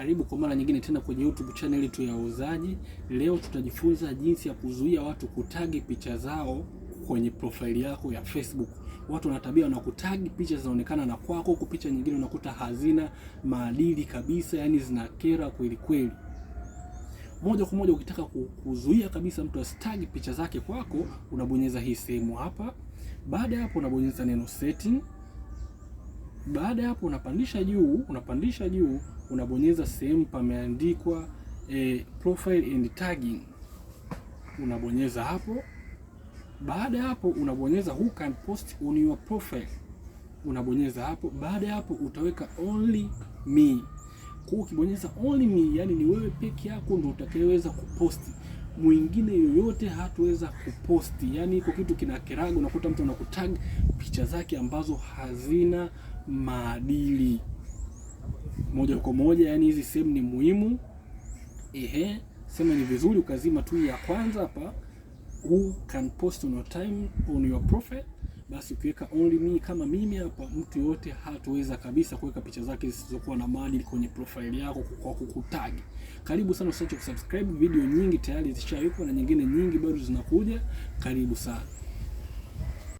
Karibu kwa mara nyingine tena kwenye YouTube channel yetu ya Wauzaji. Leo tutajifunza jinsi ya kuzuia watu kutagi picha zao kwenye profile yako ya Facebook. Watu wana tabia na kutagi picha zinaonekana na kwako, huku picha nyingine unakuta hazina maadili kabisa, yani zinakera kweli kweli. Moja kwa moja ukitaka kuzuia kabisa mtu asitagi picha zake kwako, unabonyeza hii sehemu hapa. Baada ya hapo unabonyeza neno setting. Baada ya hapo unapandisha juu, unabonyeza sehemu pameandikwa profile and tagging. Unabonyeza hapo. Baada ya hapo unabonyeza who can post on your profile. Unabonyeza hapo. Baada ya hapo utaweka only me. Kwa ukibonyeza only me, yani ni wewe peke yako ndio utakayeweza kuposti. Mwingine yoyote hatuweza kuposti. Yani iko kitu kinakeraga, unakuta mtu anakutag picha zake ambazo hazina maadili. Moja kwa moja, yani hizi sehemu ni muhimu. Sema ni vizuri ukazima tu ya kwanza hapa, who can post on your time on your profile. Basi ukiweka only me kama mimi hapa, mtu yote hataweza kabisa kuweka picha zake zisizokuwa na maadili kwenye profile yako kwa kukutag. Karibu sana, usiache kusubscribe, video nyingi tayari zishawekwa na nyingine nyingi bado zinakuja. Karibu sana.